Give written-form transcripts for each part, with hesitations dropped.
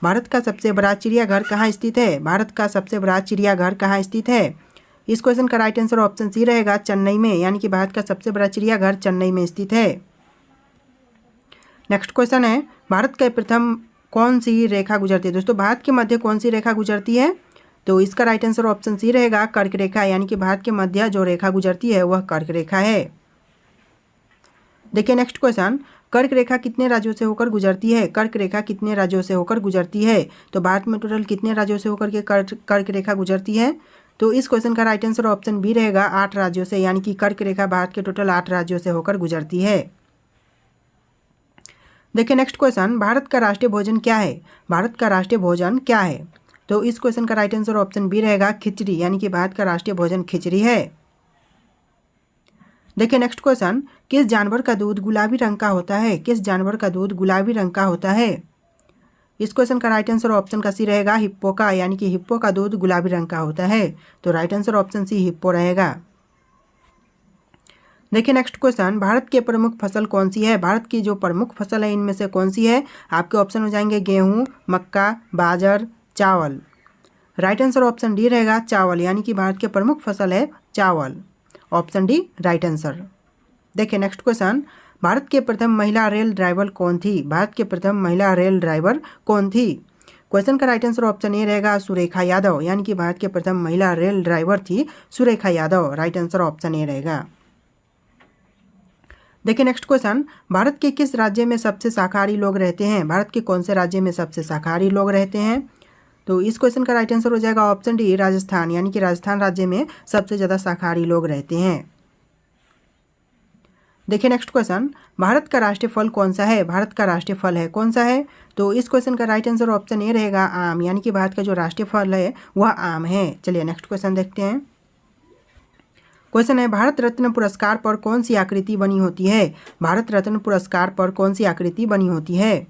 भारत का सबसे बड़ा चिड़ियाघर कहाँ स्थित है? भारत का सबसे बड़ा चिड़ियाघर कहाँ स्थित है? इस क्वेश्चन का राइट आंसर ऑप्शन सी रहेगा, चेन्नई में, यानी कि भारत का सबसे बड़ा चिड़ियाघर चेन्नई में स्थित है। नेक्स्ट क्वेश्चन है, भारत के प्रथम कौन सी रेखा गुजरती है? दोस्तों, भारत के मध्य कौन सी रेखा गुजरती है? तो इसका राइट आंसर ऑप्शन सी रहेगा, कर्क रेखा, यानी कि भारत के मध्य जो रेखा गुजरती है वह कर्क रेखा है। देखिए नेक्स्ट क्वेश्चन, कर्क रेखा कितने राज्यों से होकर गुजरती है? कर्क रेखा कितने राज्यों से होकर गुजरती है? तो भारत में टोटल कितने राज्यों से होकर के कर्क रेखा गुजरती है? तो इस क्वेश्चन का राइट आंसर ऑप्शन बी रहेगा, 8 राज्यों से, यानी कि कर्क रेखा भारत के टोटल 8 राज्यों से होकर गुजरती है। देखिए नेक्स्ट क्वेश्चन, भारत का राष्ट्रीय भोजन क्या है? भारत का राष्ट्रीय भोजन क्या है? तो इस क्वेश्चन का राइट आंसर ऑप्शन बी रहेगा, खिचड़ी, यानी कि भारत का राष्ट्रीय भोजन खिचड़ी है। देखिए नेक्स्ट क्वेश्चन, किस जानवर का दूध गुलाबी रंग का होता है? किस जानवर का दूध गुलाबी रंग का होता है? इस क्वेश्चन का राइट आंसर ऑप्शन का सी रहेगा, हिप्पो का, यानी कि हिप्पो का दूध गुलाबी रंग का होता है। तो right answer option C hippo रहेगा। देखिए नेक्स्ट क्वेश्चन, भारत की प्रमुख फसल कौन सी है? भारत की जो प्रमुख फसल है इनमें से कौन सी है? आपके ऑप्शन हो जाएंगे गेहूं, मक्का, बाजर, चावल। राइट आंसर ऑप्शन डी रहेगा, चावल, यानी कि भारत की प्रमुख फसल है चावल। Option D right answer. देखिए नेक्स्ट क्वेश्चन, भारत के प्रथम महिला रेल ड्राइवर कौन थी? भारत के प्रथम महिला रेल ड्राइवर कौन थी? क्वेश्चन का राइट आंसर ऑप्शन ए रहेगा, सुरेखा यादव, यानी कि भारत के प्रथम महिला रेल ड्राइवर थी Surekha Yadav. Right answer option A रहेगा। देखिए नेक्स्ट क्वेश्चन, भारत के किस राज्य में सबसे शाकाहारी लोग रहते हैं? भारत के कौन से राज्य में सबसे शाकाहारी लोग रहते हैं? तो इस क्वेश्चन का राइट आंसर हो जाएगा ऑप्शन डी, राजस्थान, यानी कि राजस्थान राज्य में सबसे ज़्यादा शाकाहारी लोग रहते हैं। देखिए नेक्स्ट क्वेश्चन, भारत का राष्ट्रीय फल कौन सा है? भारत का राष्ट्रीय फल है कौन सा है? तो इस क्वेश्चन का राइट आंसर ऑप्शन ए रहेगा, आम, यानी कि भारत का जो राष्ट्रीय फल है वह आम है। चलिए नेक्स्ट क्वेश्चन देखते हैं। क्वेश्चन है, भारत रत्न पुरस्कार पर कौन सी आकृति बनी होती है? भारत रत्न पुरस्कार पर कौन सी आकृति बनी होती है?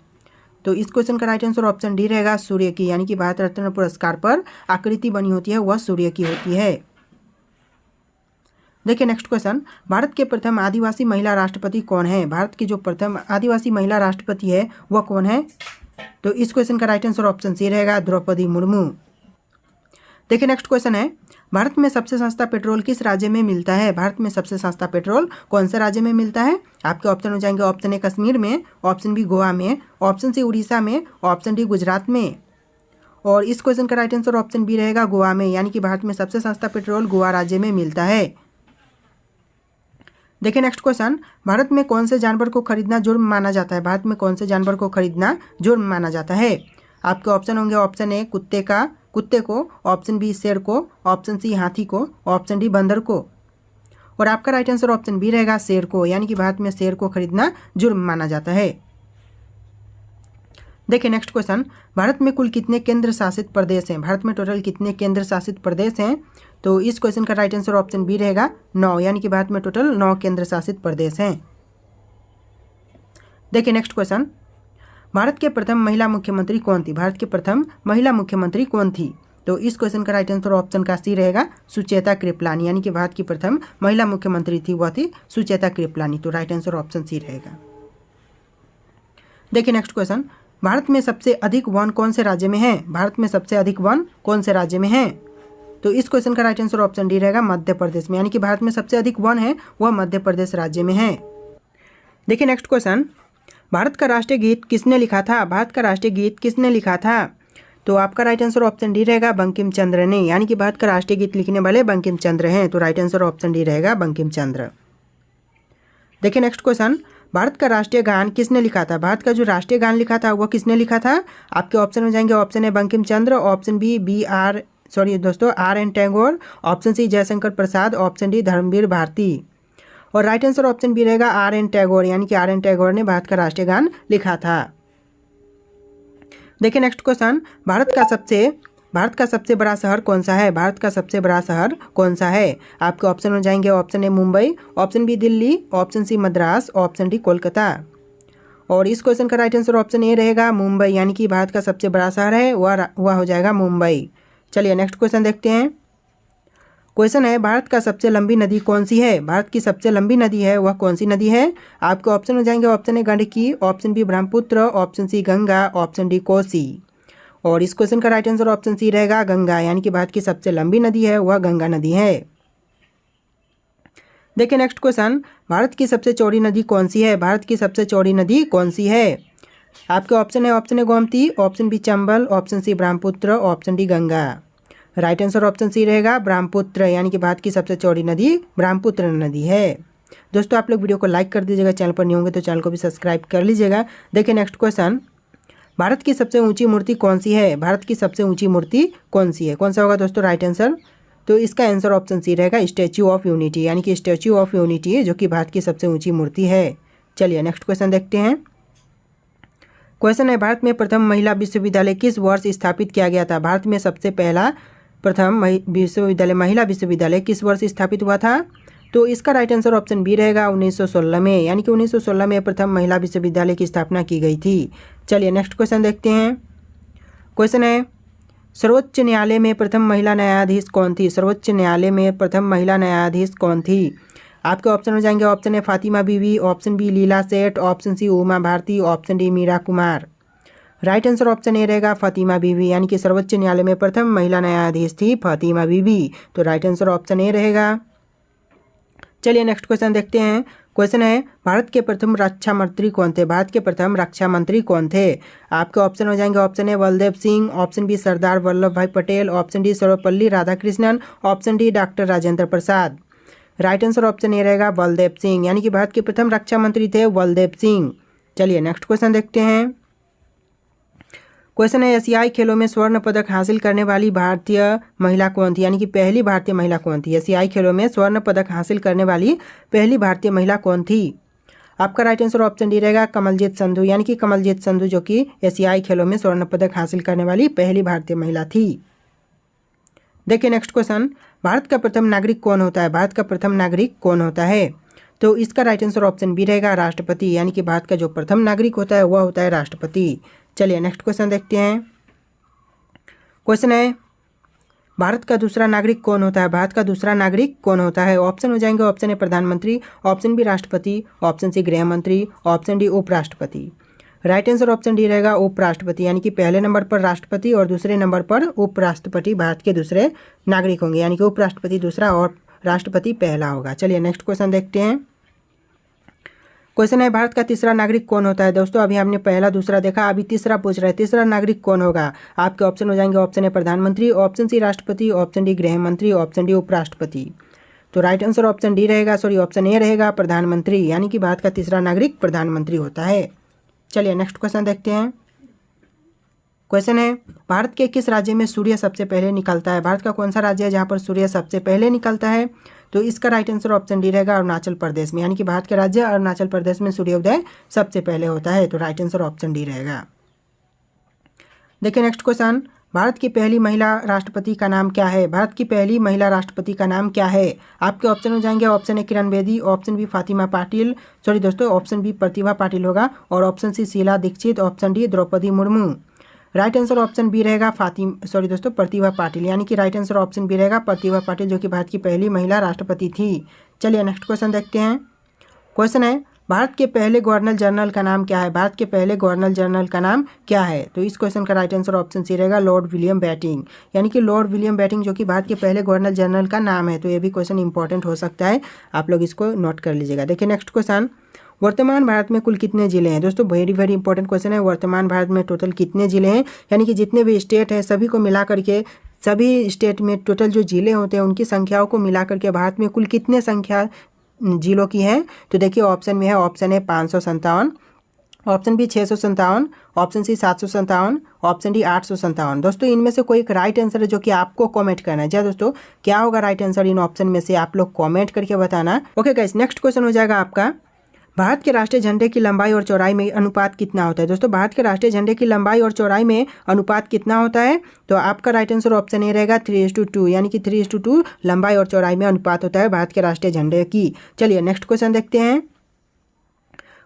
तो इस क्वेश्चन का राइट आंसर ऑप्शन डी रहेगा, सूर्य की, यानी कि भारत रत्न पुरस्कार पर आकृति बनी होती है वह सूर्य की होती है। देखिए नेक्स्ट क्वेश्चन, भारत के प्रथम आदिवासी महिला राष्ट्रपति कौन है? भारत की जो प्रथम आदिवासी महिला राष्ट्रपति है वह कौन है? तो इस क्वेश्चन का राइट आंसर ऑप्शन सी रहेगा, द्रौपदी मुर्मू। देखिए नेक्स्ट क्वेश्चन है, भारत में सबसे सस्ता पेट्रोल किस राज्य में मिलता है? भारत में सबसे सस्ता पेट्रोल कौन से राज्य में मिलता है? आपके ऑप्शन हो जाएंगे, ऑप्शन ए कश्मीर में, ऑप्शन बी गोवा में, ऑप्शन सी उड़ीसा में, ऑप्शन डी गुजरात में। और इस क्वेश्चन का राइट आंसर ऑप्शन बी रहेगा, गोवा में, यानी कि भारत में सबसे सस्ता पेट्रोल गोवा राज्य में मिलता है। देखिए नेक्स्ट क्वेश्चन, भारत में कौन से जानवर को खरीदना जुर्म माना जाता है? भारत में कौन से जानवर को खरीदना जुर्म माना जाता है? आपके ऑप्शन होंगे, ऑप्शन ए कुत्ते को, ऑप्शन बी शेर को, ऑप्शन सी हाथी को, ऑप्शन डी बंदर को। और आपका राइट आंसर ऑप्शन बी रहेगा, शेर को, यानी कि भारत में शेर को खरीदना जुर्म माना जाता है। देखिए नेक्स्ट क्वेश्चन, भारत में कुल कितने केंद्र शासित प्रदेश हैं? भारत में टोटल कितने केंद्र शासित प्रदेश हैं? तो इस क्वेश्चन का राइट आंसर ऑप्शन बी रहेगा, 9, यानी कि भारत में टोटल 9 केंद्र शासित प्रदेश हैं। देखिए नेक्स्ट क्वेश्चन, भारत के प्रथम महिला मुख्यमंत्री कौन थी? भारत के प्रथम महिला मुख्यमंत्री कौन थी? तो इस क्वेश्चन का राइट आंसर ऑप्शन का सी रहेगा, सुचेता कृपलानी, यानी कि भारत की प्रथम महिला मुख्यमंत्री थी वह थी सुचेता कृपलानी। तो राइट आंसर ऑप्शन सी रहेगा। देखिए नेक्स्ट क्वेश्चन, भारत में सबसे अधिक वन कौन से राज्य में है? भारत में सबसे अधिक वन कौन से राज्य में है? तो इस क्वेश्चन का राइट आंसर ऑप्शन डी रहेगा, मध्य प्रदेश में, यानी कि भारत में सबसे अधिक वन है वह मध्य प्रदेश राज्य में है। देखिए नेक्स्ट क्वेश्चन, भारत का राष्ट्रीय गीत किसने लिखा था? भारत का राष्ट्रीय गीत किसने लिखा था? तो आपका राइट आंसर ऑप्शन डी रहेगा, बंकिम चंद्र ने, यानी कि भारत का राष्ट्रीय गीत लिखने वाले बंकिम चंद्र हैं। तो राइट आंसर ऑप्शन डी रहेगा, बंकिम चंद्र। देखिए नेक्स्ट क्वेश्चन, भारत का राष्ट्रीय गान किसने लिखा था? भारत का जो राष्ट्रीय गान लिखा था वह किसने लिखा था? आपके ऑप्शन हो जाएंगे, option A Bankim Chandra, option B R N Tagore, option C Jaishankar Prasad, option D Dharamvir Bharati. और राइट आंसर ऑप्शन बी रहेगा, आर एन टैगोर, यानी कि आर एन टैगोर ने भारत का राष्ट्रीय गान लिखा था। देखिए नेक्स्ट क्वेश्चन, भारत का सबसे बड़ा शहर कौन सा है? भारत का सबसे बड़ा शहर कौन सा है? आपके ऑप्शन हो जाएंगे, option A Mumbai, option B Delhi, option C Madras, option D Kolkata. और इस क्वेश्चन का राइट आंसर ऑप्शन ए रहेगा, मुंबई, यानी कि भारत का सबसे बड़ा शहर है वह हो जाएगा मुंबई। चलिए नेक्स्ट क्वेश्चन देखते हैं। क्वेश्चन है, भारत का सबसे लंबी नदी कौन सी है? भारत की सबसे लंबी नदी है वह कौन सी नदी है? आपके ऑप्शन हो जाएंगे, option A Gandaki, option B Brahmaputra, option C Ganga, option D Kosi. और इस क्वेश्चन का राइट आंसर ऑप्शन सी रहेगा गंगा, यानी कि भारत की सबसे लंबी नदी है वह गंगा नदी है। देखिए नेक्स्ट क्वेश्चन, भारत की सबसे चौड़ी नदी कौन सी है? भारत की सबसे चौड़ी नदी कौन सी है? आपके ऑप्शन है Gomti, option B Chambal, option C Brahmaputra, option D Ganga. Right answer option C रहेगा ब्रह्मपुत्र, यानी कि भारत की सबसे चौड़ी नदी ब्रह्मपुत्र नदी है। दोस्तों आप लोग वीडियो को लाइक कर दीजिएगा, चैनल पर नहीं होंगे तो चैनल को भी सब्सक्राइब कर लीजिएगा। देखिए नेक्स्ट क्वेश्चन, भारत की सबसे ऊंची मूर्ति कौन सी है? भारत की सबसे ऊंची मूर्ति कौन सी है? कौन सा होगा दोस्तों राइट आंसर? तो इसका आंसर ऑप्शन सी रहेगा स्टैच्यू ऑफ यूनिटी, यानी कि स्टैच्यू ऑफ यूनिटी है जो कि भारत की सबसे ऊंची मूर्ति है। चलिए नेक्स्ट क्वेश्चन देखते हैं। क्वेश्चन है, भारत में प्रथम महिला विश्वविद्यालय किस वर्ष स्थापित किया गया था? भारत में सबसे पहला प्रथम विश्वविद्यालय, महिला विश्वविद्यालय किस वर्ष स्थापित हुआ था? तो इसका राइट आंसर ऑप्शन बी रहेगा 1916 में, यानी कि 1916 में प्रथम महिला विश्वविद्यालय की स्थापना की गई थी। चलिए नेक्स्ट क्वेश्चन देखते हैं। क्वेश्चन है, सर्वोच्च न्यायालय में प्रथम महिला न्यायाधीश कौन थी? सर्वोच्च न्यायालय में प्रथम महिला न्यायाधीश कौन थी? आपके ऑप्शन हो जाएंगे, ऑप्शन है फातिमा बीवी, option B Leela Seth, option C Uma Bharti, option D Meira Kumar. Right answer option A रहेगा फातिमा बीवी, यानी कि सर्वोच्च न्यायालय में प्रथम महिला न्यायाधीश थी फातिमा बीवी। तो राइट आंसर ऑप्शन ए रहेगा। चलिए नेक्स्ट क्वेश्चन देखते हैं। क्वेश्चन है, भारत के प्रथम रक्षा मंत्री कौन थे? भारत के प्रथम रक्षा मंत्री कौन थे? आपके ऑप्शन हो जाएंगे, option A Baldev Singh, option B Sardar Vallabh Bhai Patel, option D Sarvepalli Radhakrishnan, option D doctor Rajendra Prasad. Right answer option A रहेगा बलदेव सिंह, यानी कि भारत के प्रथम रक्षा मंत्री थे बलदेव सिंह। चलिए नेक्स्ट क्वेश्चन देखते हैं। क्वेश्चन है, एशियाई खेलों में स्वर्ण पदक हासिल करने वाली भारतीय महिला कौन थी? यानी कि पहली भारतीय महिला कौन थी? एशियाई खेलों में स्वर्ण पदक हासिल करने वाली पहली भारतीय महिला कौन थी? आपका राइट आंसर ऑप्शन डी रहेगा कमलजीत संधू, यानी कि कमलजीत संधू जो कि एशियाई खेलों में स्वर्ण पदक हासिल करने वाली पहली भारतीय महिला थी। देखिए नेक्स्ट क्वेश्चन, भारत का प्रथम नागरिक कौन होता है? भारत का प्रथम नागरिक कौन होता है? तो इसका राइट आंसर ऑप्शन बी रहेगा राष्ट्रपति, यानी कि भारत का जो प्रथम नागरिक होता है वह होता है राष्ट्रपति। चलिए नेक्स्ट क्वेश्चन देखते हैं। क्वेश्चन है, भारत का दूसरा नागरिक कौन होता है? भारत का दूसरा नागरिक कौन होता है? ऑप्शन हो जाएंगे, ऑप्शन ए प्रधानमंत्री, ऑप्शन बी राष्ट्रपति, ऑप्शन सी गृह मंत्री, ऑप्शन डी उपराष्ट्रपति। राइट आंसर ऑप्शन डी रहेगा उपराष्ट्रपति, यानी कि पहले नंबर पर राष्ट्रपति और दूसरे नंबर पर उपराष्ट्रपति भारत के दूसरे नागरिक होंगे, यानी कि उपराष्ट्रपति दूसरा और राष्ट्रपति पहला होगा। चलिए नेक्स्ट क्वेश्चन देखते हैं। क्वेश्चन है, भारत का तीसरा नागरिक कौन होता है? दोस्तों अभी हमने पहला दूसरा देखा, अभी तीसरा पूछ रहा है, तीसरा नागरिक कौन होगा? आपके ऑप्शन हो जाएंगे, ऑप्शन ए प्रधानमंत्री, ऑप्शन सी राष्ट्रपति, ऑप्शन डी गृह मंत्री, ऑप्शन डी उपराष्ट्रपति। तो राइट आंसर ऑप्शन डी रहेगा, ऑप्शन ए रहेगा प्रधानमंत्री, यानी कि भारत का तीसरा नागरिक प्रधानमंत्री होता है। चलिए नेक्स्ट क्वेश्चन देखते हैं। क्वेश्चन है, भारत के किस राज्य में सूर्य सबसे पहले निकलता है? भारत का कौन सा राज्य है जहाँ पर सूर्य सबसे पहले निकलता है? तो इसका राइट आंसर ऑप्शन डी रहेगा अरुणाचल प्रदेश में, यानी कि भारत के राज्य अरुणाचल प्रदेश में सूर्योदय सबसे पहले होता है। तो राइट आंसर ऑप्शन डी रहेगा। देखिए नेक्स्ट क्वेश्चन, भारत की पहली महिला राष्ट्रपति का नाम क्या है? भारत की पहली महिला राष्ट्रपति का नाम क्या है? आपके ऑप्शन हो जाएंगे, option A Kiran Bedi, option B Fatima Patil, option B Pratibha Patil होगा, और option C Sheila Dikshit, option D Draupadi Murmu. Right answer option B रहेगा प्रतिभा पाटिल, यानी कि राइट आंसर ऑप्शन बी रहेगा प्रतिभा पाटिल जो कि भारत की पहली महिला राष्ट्रपति थी। चलिए नेक्स्ट क्वेश्चन देखते हैं। क्वेश्चन है, भारत के पहले गवर्नर जनरल का नाम क्या है? भारत के पहले गवर्नर जनरल का नाम क्या है? तो इस क्वेश्चन का राइट आंसर ऑप्शन सी रहेगा लॉर्ड विलियम बेटिंग, यानी कि लॉर्ड विलियम बेटिंग जो कि भारत के पहले गवर्नर जनरल का नाम है। तो ये भी क्वेश्चन इंपॉर्टेंट हो सकता है, आप लोग इसको नोट कर लीजिएगा। देखिए नेक्स्ट क्वेश्चन, वर्तमान भारत में कुल कितने जिले हैं? दोस्तों वेरी इंपॉर्टेंट क्वेश्चन है, वर्तमान भारत में टोटल कितने जिले हैं, यानी कि जितने भी स्टेट हैं सभी को मिला करके, सभी स्टेट में टोटल जो जिले होते हैं उनकी संख्याओं को मिला करके भारत में कुल कितने संख्या जिलों की है? तो देखिए ऑप्शन में है, option A 557, option B 657, option C 757, option D 857। दोस्तों इनमें से कोई एक राइट आंसर है जो कि आपको कमेंट करना है। दोस्तों क्या होगा राइट आंसर इन ऑप्शन में से, आप लोग कमेंट करके बताना। ओके गाइस, नेक्स्ट क्वेश्चन हो जाएगा आपका, भारत के राष्ट्रीय झंडे की लंबाई और चौड़ाई में अनुपात कितना होता है? दोस्तों भारत के राष्ट्रीय झंडे की लंबाई और चौड़ाई में अनुपात कितना होता है? तो आपका राइट आंसर ऑप्शन ए रहेगा 3:2, यानी कि 3:2 लंबाई और चौड़ाई में अनुपात होता है भारत के राष्ट्रीय झंडे की। चलिए नेक्स्ट क्वेश्चन देखते हैं।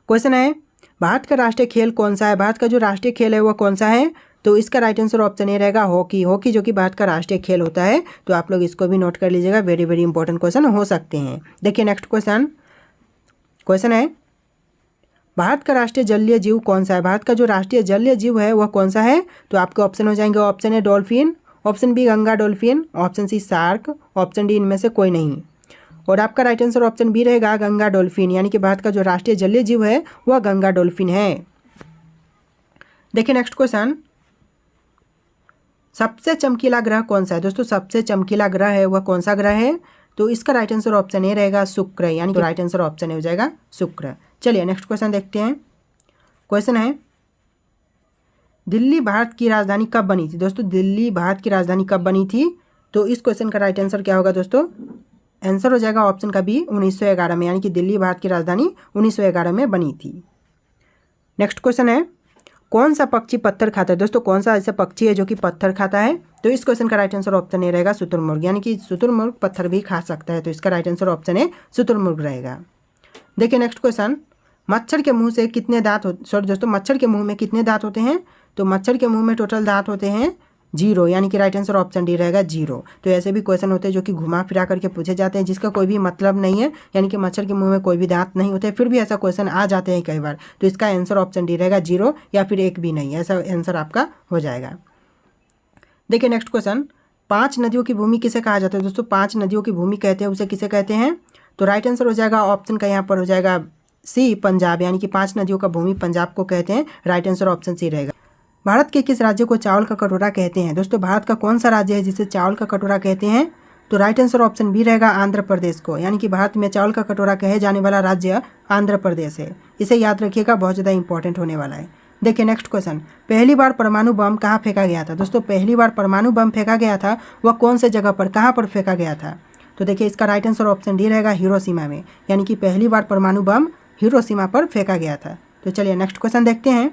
क्वेश्चन है, भारत का राष्ट्रीय खेल कौन सा है? भारत का जो राष्ट्रीय खेल है वह कौन सा है? तो इसका राइट आंसर ऑप्शन ए रहेगा हॉकी जो कि भारत का राष्ट्रीय खेल होता है। तो आप लोग इसको भी नोट कर लीजिएगा, वेरी इंपॉर्टेंट क्वेश्चन हो सकते हैं। देखिए नेक्स्ट क्वेश्चन है, भारत का राष्ट्रीय जलीय जीव कौन सा है? भारत का जो राष्ट्रीय जलीय जीव है वह कौन सा है? तो आपके ऑप्शन हो जाएंगे, option A dolphin, option B Ganga dolphin, option C shark, option D इनमें से कोई नहीं। और आपका राइट आंसर ऑप्शन बी रहेगा गंगा डॉल्फिन, यानी कि भारत का जो राष्ट्रीय जलीय जीव है वह गंगा डॉल्फिन है। देखिए नेक्स्ट क्वेश्चन, सबसे चमकीला ग्रह कौन सा है? दोस्तों सबसे चमकीला ग्रह है वह कौन सा ग्रह है? तो इसका राइट आंसर ऑप्शन ए रहेगा शुक्र, यानी कि राइट आंसर ऑप्शन ए हो जाएगा शुक्र। चलिए नेक्स्ट क्वेश्चन देखते हैं। क्वेश्चन है, दिल्ली भारत की राजधानी कब बनी थी? दोस्तों दिल्ली भारत की राजधानी कब बनी थी? तो इस क्वेश्चन का राइट आंसर क्या होगा दोस्तों? आंसर हो जाएगा ऑप्शन का बी 1911 में, यानी कि दिल्ली भारत की राजधानी 1911 में बनी थी। नेक्स्ट क्वेश्चन है, कौन सा पक्षी पत्थर खाता है? दोस्तों कौन सा ऐसा पक्षी है जो कि पत्थर खाता है? तो इस क्वेश्चन का राइट आंसर ऑप्शन ए रहेगा शुतुरमुर्ग, यानी कि शुतुरमुर्ग पत्थर भी खा सकता है। तो इसका राइट आंसर ऑप्शन ए शुतुरमुर्ग रहेगा। देखिए नेक्स्ट क्वेश्चन, मच्छर के मुंह से कितने दांत होते, सॉरी दोस्तों मच्छर के मुंह में कितने दांत होते हैं? तो मच्छर के मुंह में टोटल दांत होते हैं 0, यानी कि राइट आंसर ऑप्शन डी रहेगा 0। तो ऐसे भी क्वेश्चन होते हैं जो कि घुमा फिरा करके पूछे जाते हैं जिसका कोई भी मतलब नहीं है, यानी कि मच्छर के मुंह में कोई भी दांत नहीं होते, फिर भी ऐसा क्वेश्चन आ जाते हैं कई बार। तो इसका आंसर ऑप्शन डी रहेगा 0 या फिर 1 भी नहीं, ऐसा आंसर आपका हो जाएगा। देखिए नेक्स्ट क्वेश्चन, 5 नदियों की भूमि किसे कहा जाता है? दोस्तों 5 नदियों की भूमि कहते हैं उसे किसे कहते हैं? तो राइट आंसर हो जाएगा ऑप्शन का यहाँ पर हो जाएगा सी पंजाब, यानी कि 5 नदियों का भूमि पंजाब को कहते हैं। राइट आंसर ऑप्शन सी रहेगा। भारत के किस राज्य को चावल का कटोरा कहते हैं? दोस्तों भारत का कौन सा राज्य है जिसे चावल का कटोरा कहते हैं? तो राइट आंसर ऑप्शन बी रहेगा आंध्र प्रदेश को, यानी कि भारत में चावल का कटोरा कहे जाने वाला राज्य आंध्र प्रदेश है। इसे याद रखिएगा, बहुत ज़्यादा इंपॉर्टेंट होने वाला है। देखिए नेक्स्ट क्वेश्चन, पहली बार परमाणु बम कहाँ फेंका गया था? दोस्तों पहली बार परमाणु बम फेंका गया था वह कौन से जगह पर, कहाँ पर फेंका गया था? तो देखिए इसका राइट आंसर ऑप्शन डी रहेगा हिरोशिमा में, यानी कि पहली बार परमाणु बम हिरोशिमा पर फेंका गया था। तो चलिए नेक्स्ट क्वेश्चन देखते हैं।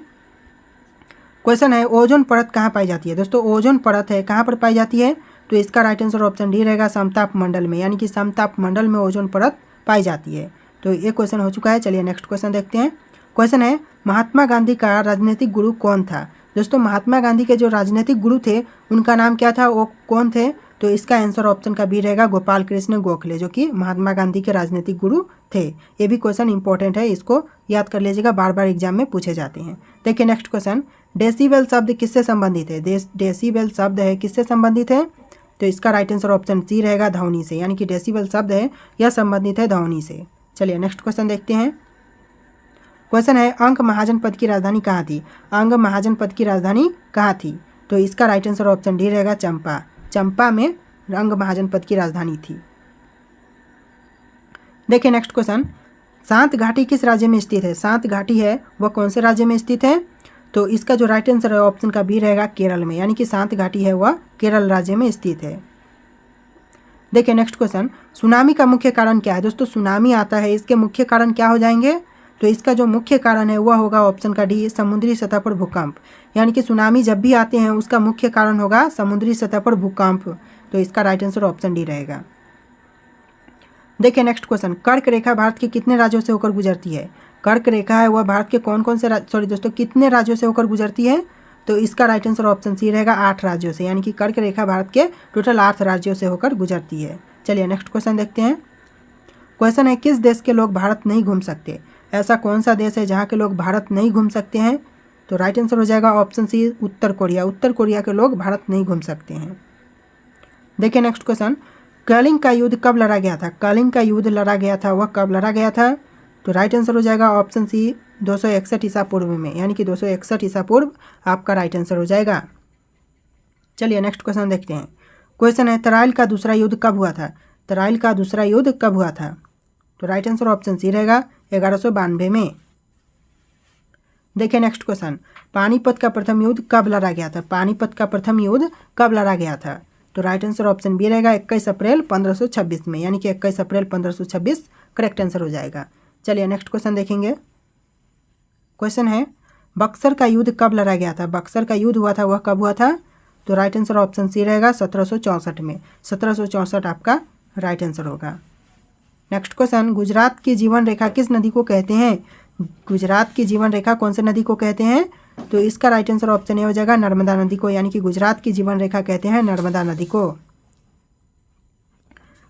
क्वेश्चन है, ओजोन परत कहाँ पाई जाती है? दोस्तों ओजोन परत है कहाँ पर पाई जाती है? तो इसका राइट आंसर ऑप्शन डी रहेगा समताप मंडल में, यानी कि समताप मंडल में ओजोन परत पाई जाती है। तो ये क्वेश्चन हो चुका है। चलिए नेक्स्ट क्वेश्चन देखते हैं। क्वेश्चन है, महात्मा गांधी का राजनीतिक गुरु कौन था? दोस्तों महात्मा गांधी के जो राजनीतिक गुरु थे उनका नाम क्या था, वो कौन थे? तो इसका आंसर ऑप्शन का बी रहेगा गोपाल कृष्ण गोखले, जो कि महात्मा गांधी के राजनीतिक गुरु थे। ये भी क्वेश्चन इंपॉर्टेंट है, इसको याद कर लीजिएगा, बार बार एग्जाम में पूछे जाते हैं। देखिए नेक्स्ट क्वेश्चन, डेसिबल शब्द किससे संबंधित है? डेसिबल शब्द है किससे संबंधित है? तो इसका राइट आंसर ऑप्शन सी रहेगा ध्वनि से, यानी कि डेसिबल शब्द है यह संबंधित है ध्वनि से। चलिए नेक्स्ट क्वेश्चन देखते हैं। क्वेश्चन है, अंग महाजनपद की राजधानी कहाँ थी? अंग महाजनपद की राजधानी कहाँ थी? तो इसका राइट आंसर ऑप्शन डी रहेगा चंपा। चंपा में अंग महाजनपद की राजधानी थी। देखिए नेक्स्ट क्वेश्चन, शांत घाटी किस राज्य में स्थित है? शांत घाटी है वह कौन से राज्य में स्थित है? तो इसका जो राइट आंसर है ऑप्शन का बी रहेगा केरल में, यानी कि शांत घाटी है वह केरल राज्य में स्थित है। देखिए नेक्स्ट क्वेश्चन, सुनामी का मुख्य कारण क्या है? दोस्तों सुनामी आता है, इसके मुख्य कारण क्या हो जाएंगे? तो इसका जो मुख्य कारण है वह होगा ऑप्शन का डी समुद्री सतह पर भूकंप, यानी कि सुनामी जब भी आते हैं उसका मुख्य कारण होगा समुद्री सतह पर भूकंप। तो इसका राइट आंसर ऑप्शन डी रहेगा। देखिए नेक्स्ट क्वेश्चन, कर्क रेखा भारत के कितने राज्यों से होकर गुजरती है? कर्क रेखा है वह भारत के कौन कौन से कितने राज्यों से होकर गुजरती है? तो इसका राइट आंसर ऑप्शन सी रहेगा 8 राज्यों से, यानी कि कर्क रेखा भारत के टोटल 8 राज्यों से होकर गुजरती है। चलिए नेक्स्ट क्वेश्चन देखते हैं। क्वेश्चन है, किस देश के लोग भारत नहीं घूम सकते? ऐसा कौन सा देश है जहाँ के लोग भारत नहीं घूम सकते हैं? तो राइट आंसर हो जाएगा ऑप्शन सी उत्तर कोरिया। उत्तर कोरिया के लोग भारत नहीं घूम सकते हैं। देखिए नेक्स्ट क्वेश्चन, कलिंग का युद्ध कब लड़ा गया था? कलिंग का युद्ध लड़ा गया था वह कब लड़ा गया था? तो राइट आंसर हो जाएगा ऑप्शन सी 261 ईसा पूर्व में, यानी कि 261 ईसा पूर्व आपका राइट आंसर हो जाएगा। चलिए नेक्स्ट क्वेश्चन देखते हैं। क्वेश्चन है, तराइल का दूसरा युद्ध कब हुआ था? तराइल का दूसरा युद्ध कब हुआ था? तो राइट आंसर ऑप्शन सी रहेगा 1192 में। देखिए नेक्स्ट क्वेश्चन, पानीपत का प्रथम युद्ध कब लड़ा गया था? पानीपत का प्रथम युद्ध कब लड़ा गया था? तो राइट आंसर ऑप्शन बी रहेगा 21 अप्रैल 1526 में, यानी कि 21 अप्रैल 1526 करेक्ट आंसर हो जाएगा। चलिए नेक्स्ट क्वेश्चन देखेंगे। क्वेश्चन है, बक्सर का युद्ध कब लड़ा गया था? बक्सर का युद्ध हुआ था वह कब हुआ था? तो राइट आंसर ऑप्शन सी रहेगा 1764 में। 1764 आपका राइट आंसर होगा। नेक्स्ट क्वेश्चन, गुजरात की जीवन रेखा किस नदी को कहते हैं? गुजरात की जीवन रेखा कौन से नदी को कहते हैं? तो इसका राइट आंसर ऑप्शन ए हो जाएगा नर्मदा नदी को, यानी कि गुजरात की जीवन रेखा कहते हैं नर्मदा नदी को।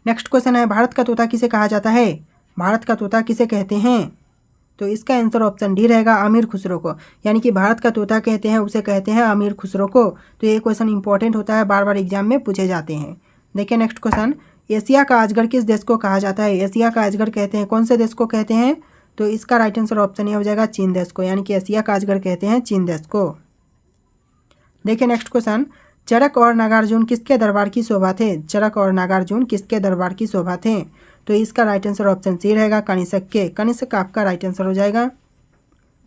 नेक्स्ट क्वेश्चन है, भारत का तोता किसे कहा जाता है? भारत का तोता किसे कहते हैं? तो इसका आंसर ऑप्शन डी रहेगा अमीर खुसरो को, यानी कि भारत का तोता कहते हैं उसे कहते हैं अमीर खुसरो को। तो ये क्वेश्चन इंपॉर्टेंट होता है, बार बार एग्जाम में पूछे जाते हैं। देखिए नेक्स्ट क्वेश्चन, एशिया का अजगर किस देश को कहा जाता है? एशिया का अजगर कहते हैं कौन से देश को कहते हैं? तो इसका राइट आंसर ऑप्शन ये हो जाएगा चीन देश को, यानी कि एशिया का अजगर कहते हैं चीन देश को। देखिए नेक्स्ट क्वेश्चन, चरक और नागार्जुन किसके दरबार की शोभा थे? चरक और नागार्जुन किसके दरबार की शोभा थे? तो इसका राइट आंसर ऑप्शन सी रहेगा कनिष्क के। कनिष्क आपका राइट आंसर हो जाएगा।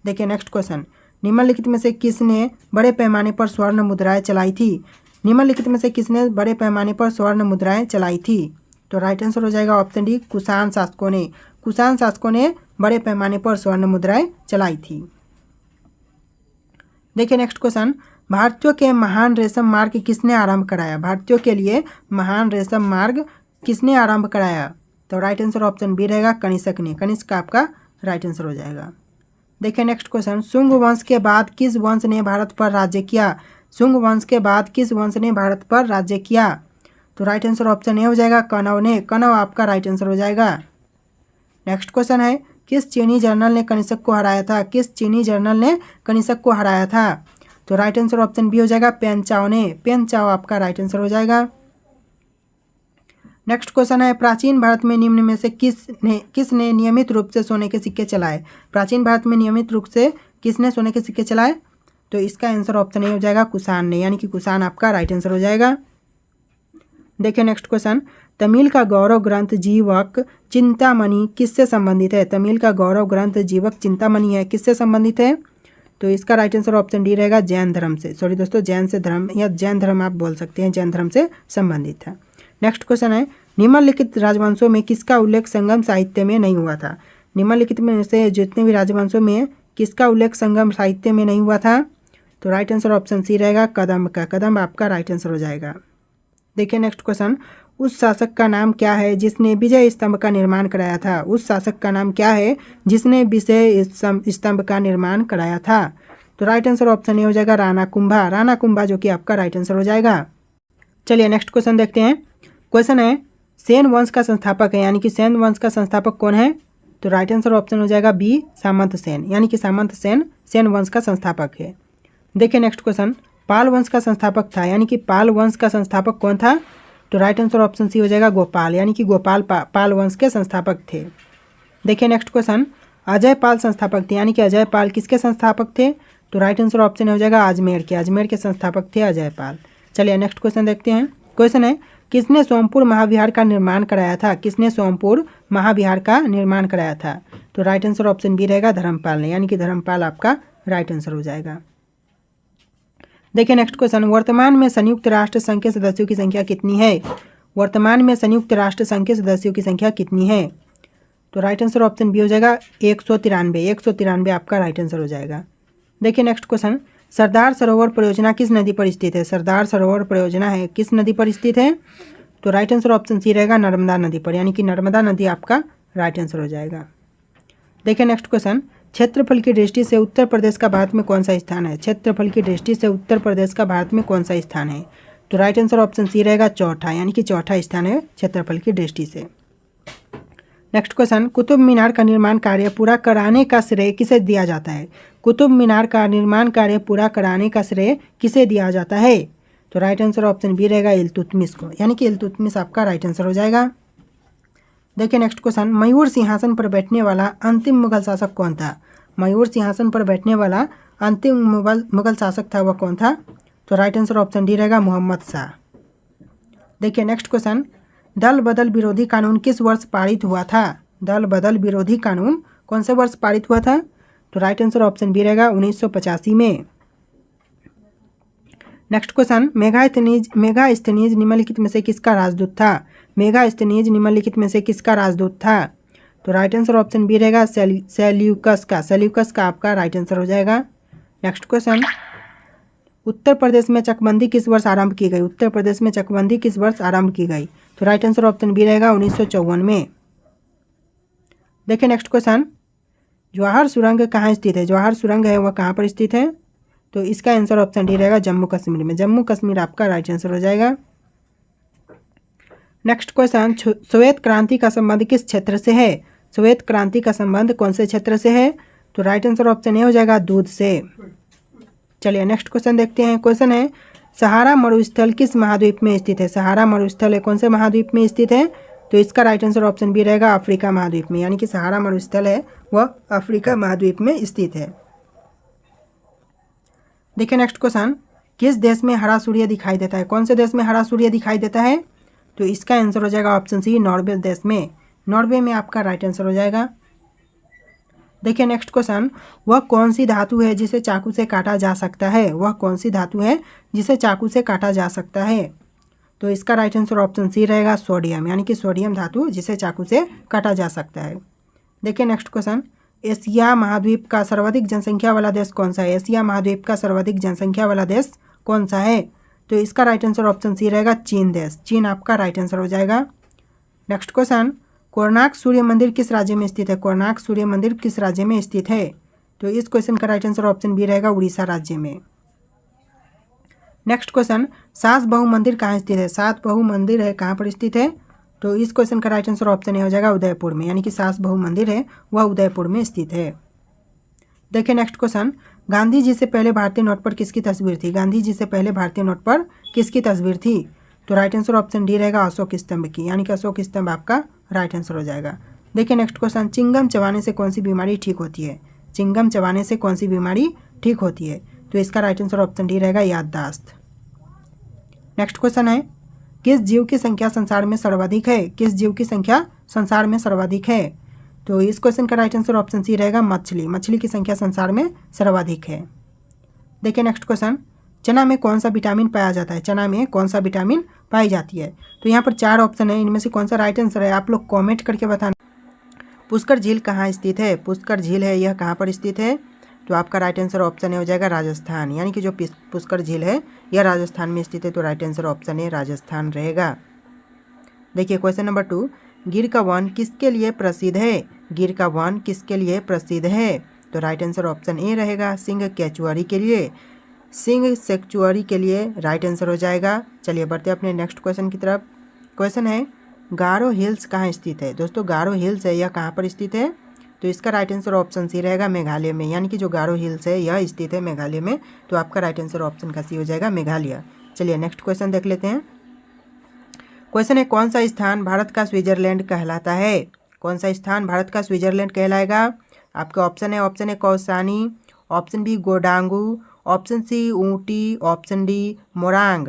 देखिए नेक्स्ट क्वेश्चन, निम्नलिखित में से किसने बड़े पैमाने पर स्वर्ण मुद्राएं चलाई थी? निम्नलिखित में से किसने बड़े पैमाने पर स्वर्ण मुद्राएं चलाई थी? तो राइट आंसर हो जाएगा ऑप्शन डी कुषाण शासकों ने। कुषाण शासकों ने बड़े पैमाने पर स्वर्ण मुद्राएं चलाई थी। देखिए नेक्स्ट क्वेश्चन, भारतीयों के महान रेशम मार्ग किसने आरंभ कराया? भारतीयों के लिए महान रेशम मार्ग किसने आरंभ कराया? तो राइट आंसर ऑप्शन बी रहेगा कनिष्क ने। कनिष्क आपका राइट आंसर हो जाएगा। देखिए नेक्स्ट क्वेश्चन, शुंग वंश के बाद किस वंश ने भारत पर राज्य किया? शुंग वंश के बाद किस वंश ने भारत पर राज्य किया? तो राइट आंसर ऑप्शन ए हो जाएगा कनव ने। कनव आपका राइट आंसर हो जाएगा। नेक्स्ट क्वेश्चन है, किस चीनी जनरल ने कनिष्क को हराया था? किस चीनी जनरल ने कनिष्क को हराया था? तो राइट आंसर ऑप्शन बी हो जाएगा पेन चाओ ने। पेन चाओ आपका राइट आंसर हो जाएगा। नेक्स्ट क्वेश्चन है, प्राचीन भारत में निम्न में से किसने नियमित रूप से सोने के सिक्के चलाए? प्राचीन भारत में नियमित रूप से किसने सोने के सिक्के चलाए? तो इसका आंसर ऑप्शन ए हो जाएगा कुषाण ने, यानी कि कुषाण आपका राइट आंसर हो जाएगा। देखिए नेक्स्ट क्वेश्चन, तमिल का गौरव ग्रंथ जीवक चिंतामणि किससे संबंधित है? तमिल का गौरव ग्रंथ जीवक चिंतामणि है, किससे संबंधित है? तो इसका राइट आंसर ऑप्शन डी रहेगा जैन धर्म से। सॉरी दोस्तों, जैन से धर्म या जैन धर्म आप बोल सकते हैं, जैन धर्म से संबंधित है। नेक्स्ट क्वेश्चन है, निम्नलिखित राजवंशों में किसका उल्लेख संगम साहित्य में नहीं हुआ था? निम्नलिखित में से जितने भी राजवंशों में किसका उल्लेख संगम साहित्य में नहीं हुआ था? तो राइट आंसर ऑप्शन सी रहेगा कदम्ब का। कदम्ब आपका राइट आंसर हो जाएगा। देखिए नेक्स्ट क्वेश्चन, उस शासक का नाम क्या है जिसने विजय स्तंभ का निर्माण कराया था? उस शासक का नाम क्या है जिसने विजय स्तंभ का निर्माण कराया था? तो राइट आंसर ऑप्शन ए हो जाएगा राणा कुंभा। राणा कुंभा जो कि आपका राइट आंसर हो जाएगा। चलिए नेक्स्ट क्वेश्चन देखते हैं। क्वेश्चन है, सेन वंश का संस्थापक है, यानी कि सेन वंश का संस्थापक कौन है? तो राइट आंसर ऑप्शन हो जाएगा बी सामंत सेन, यानी कि सामंत सेन सेन वंश का संस्थापक है। देखिए नेक्स्ट क्वेश्चन, पाल वंश का संस्थापक था, यानी कि पाल वंश का संस्थापक कौन था? तो राइट आंसर ऑप्शन सी हो जाएगा गोपाल, यानी कि गोपाल पाल वंश के संस्थापक थे। देखिए नेक्स्ट क्वेश्चन, अजय पाल संस्थापक थे, यानी कि अजय पाल किसके संस्थापक थे? तो राइट आंसर ऑप्शन हो जाएगा अजमेर के। अजमेर के संस्थापक थे अजय पाल। चलिए नेक्स्ट क्वेश्चन देखते हैं। क्वेश्चन है, किसने सोमपुर महाविहार का निर्माण कराया था? किसने सोमपुर महाविहार का निर्माण कराया था? तो राइट आंसर ऑप्शन बी रहेगा धर्मपाल ने, यानी कि धर्मपाल आपका राइट आंसर हो जाएगा। देखिए नेक्स्ट क्वेश्चन, वर्तमान में संयुक्त राष्ट्र संघ के सदस्यों की संख्या कितनी है? वर्तमान में संयुक्त राष्ट्र संघ के सदस्यों की संख्या कितनी है? तो राइट आंसर ऑप्शन बी हो जाएगा 193। 193 आपका राइट आंसर हो जाएगा। देखिए नेक्स्ट क्वेश्चन, सरदार सरोवर परियोजना किस नदी पर स्थित है? सरदार सरोवर परियोजना है किस नदी पर स्थित है? तो राइट आंसर ऑप्शन सी रहेगा नर्मदा नदी पर, यानी कि नर्मदा नदी आपका राइट आंसर हो जाएगा। देखिए नेक्स्ट क्वेश्चन, क्षेत्रफल की दृष्टि से उत्तर प्रदेश का भारत में कौन सा स्थान है? क्षेत्रफल की दृष्टि से उत्तर प्रदेश का भारत में कौन सा स्थान है? तो राइट आंसर ऑप्शन सी रहेगा चौथा, यानी कि चौथा स्थान है क्षेत्रफल की दृष्टि से। नेक्स्ट क्वेश्चन, कुतुब मीनार का निर्माण कार्य पूरा कराने का श्रेय किसे दिया जाता है? कुतुब मीनार का निर्माण कार्य पूरा कराने का श्रेय किसे दिया जाता है? तो राइट आंसर ऑप्शन बी रहेगा इल्तुतमिश को, यानी कि इल्तुतमिश आपका राइट आंसर हो जाएगा। देखिए नेक्स्ट क्वेश्चन, मयूर सिंहासन पर बैठने वाला अंतिम मुगल शासक कौन था? मयूर सिंहासन पर बैठने वाला अंतिम मुगल शासक था, वह कौन था? तो राइट आंसर ऑप्शन डी रहेगा मोहम्मद शाह। देखिए नेक्स्ट क्वेश्चन, दल बदल विरोधी कानून किस वर्ष पारित हुआ था? दल बदल विरोधी कानून कौन से वर्ष पारित हुआ था? तो राइट आंसर ऑप्शन बी रहेगा 1985 में। नेक्स्ट क्वेश्चन, मेगास्थनीज निम्नलिखित में से किसका राजदूत था? मेगास्थनीज निम्नलिखित में से किसका राजदूत था? तो राइट आंसर ऑप्शन बी रहेगा सेल्यूकस का। सेल्यूकस का आपका राइट आंसर हो जाएगा। नेक्स्ट क्वेश्चन, उत्तर प्रदेश में चकबंदी किस वर्ष आरंभ की गई? उत्तर प्रदेश में चकबंदी किस वर्ष आरंभ की गई? तो राइट आंसर ऑप्शन बी रहेगा 1954 में। देखिए नेक्स्ट क्वेश्चन, जवाहर सुरंग कहाँ स्थित है? जवाहर सुरंग है वह कहाँ पर स्थित है? तो इसका आंसर ऑप्शन डी रहेगा जम्मू कश्मीर में। जम्मू कश्मीर आपका राइट आंसर हो जाएगा। नेक्स्ट क्वेश्चन, श्वेत क्रांति का संबंध किस क्षेत्र से है? श्वेत क्रांति का संबंध कौन से क्षेत्र से है? तो राइट आंसर ऑप्शन ए हो जाएगा दूध से। चलिए नेक्स्ट क्वेश्चन देखते हैं। क्वेश्चन है सहारा मरुस्थल किस महाद्वीप में स्थित है? सहारा मरुस्थल है कौन से महाद्वीप में स्थित है? तो इसका राइट आंसर ऑप्शन बी रहेगा अफ्रीका महाद्वीप में, यानी कि सहारा मरुस्थल है वह अफ्रीका महाद्वीप में स्थित है। देखिए नेक्स्ट क्वेश्चन, किस देश में हरा सूर्य दिखाई देता है? कौन से देश में हरा सूर्य दिखाई देता है? तो इसका आंसर हो जाएगा ऑप्शन सी नॉर्वे देश में। नॉर्वे में आपका राइट आंसर हो जाएगा। देखिए नेक्स्ट क्वेश्चन, वह कौन सी धातु है जिसे चाकू से काटा जा सकता है? वह कौन सी धातु है जिसे चाकू से काटा जा सकता है? तो इसका राइट आंसर ऑप्शन सी रहेगा सोडियम, यानी कि सोडियम धातु जिसे चाकू से काटा जा सकता है। देखिए नेक्स्ट क्वेश्चन, एशिया महाद्वीप का सर्वाधिक जनसंख्या वाला देश कौन सा है? एशिया महाद्वीप का सर्वाधिक जनसंख्या वाला देश कौन सा है? तो इसका राइट आंसर ऑप्शन सी रहेगा चीन देश। चीन आपका राइट आंसर हो जाएगा। नेक्स्ट क्वेश्चन, कोणार्क सूर्य मंदिर किस राज्य में स्थित है? कोणार्क सूर्य मंदिर किस राज्य में स्थित है? तो इस क्वेश्चन का राइट आंसर ऑप्शन बी रहेगा उड़ीसा राज्य में। नेक्स्ट क्वेश्चन, सास बहू मंदिर कहाँ स्थित है? सास बहू मंदिर है कहाँ पर स्थित है? तो इस क्वेश्चन का राइट आंसर ऑप्शन ए हो जाएगा उदयपुर में, यानी कि सास बहू मंदिर है वह उदयपुर में स्थित है। देखिए नेक्स्ट क्वेश्चन, गांधी जी से पहले भारतीय नोट पर किसकी तस्वीर थी? गांधी जी से पहले भारतीय नोट पर किसकी तस्वीर थी? तो राइट आंसर ऑप्शन डी रहेगा अशोक स्तंभ की, यानी कि अशोक स्तंभ आपका राइट आंसर हो जाएगा। देखिए नेक्स्ट क्वेश्चन, चिंगम चबाने से कौन सी बीमारी ठीक होती है? चिंगम चबाने से कौन सी बीमारी ठीक होती है? तो इसका राइट आंसर ऑप्शन डी रहेगा याददाश्त। नेक्स्ट क्वेश्चन है, किस जीव की संख्या संसार में सर्वाधिक है? किस जीव की संख्या संसार में सर्वाधिक है? तो इस क्वेश्चन का राइट आंसर ऑप्शन सी रहेगा मछली। मछली की संख्या संसार में सर्वाधिक है। देखिए नेक्स्ट क्वेश्चन, चना में कौन सा विटामिन पाया जाता है? चना में कौन सा विटामिन पाई जाती है? तो यहाँ पर 4 ऑप्शन है, इनमें से कौन सा राइट आंसर है आप लोग कमेंट करके बताना। पुष्कर झील कहाँ स्थित है? पुष्कर झील है यह कहाँ पर स्थित है? तो आपका राइट आंसर ऑप्शन ए हो जाएगा राजस्थान, यानी कि जो पुष्कर झील है यह राजस्थान में स्थित है। तो राइट आंसर ऑप्शन ए राजस्थान रहेगा। देखिए क्वेश्चन नंबर 2, गिर का वन किसके लिए प्रसिद्ध है? गिर का वन किसके लिए प्रसिद्ध है? तो राइट आंसर ऑप्शन ए रहेगा सिंह कैचुआरी के लिए। सिंह सेक्चुअरी के लिए राइट आंसर हो जाएगा। चलिए बढ़ते हैं अपने नेक्स्ट क्वेश्चन की तरफ। क्वेश्चन है, गारो हिल्स कहाँ स्थित है? दोस्तों गारो हिल्स है यह कहाँ पर स्थित है? तो इसका राइट आंसर ऑप्शन सी रहेगा मेघालय में, यानी कि जो गारो हिल्स है यह स्थित है मेघालय में। तो आपका राइट आंसर ऑप्शन का सी हो जाएगा मेघालय। चलिए नेक्स्ट क्वेश्चन देख लेते हैं। क्वेश्चन है, कौन सा स्थान भारत का स्विट्जरलैंड कहलाता है? कौन सा स्थान भारत का स्विट्जरलैंड कहलाएगा? आपका ऑप्शन है Kausani, option B Godangu, option C Ooty, option D Morang.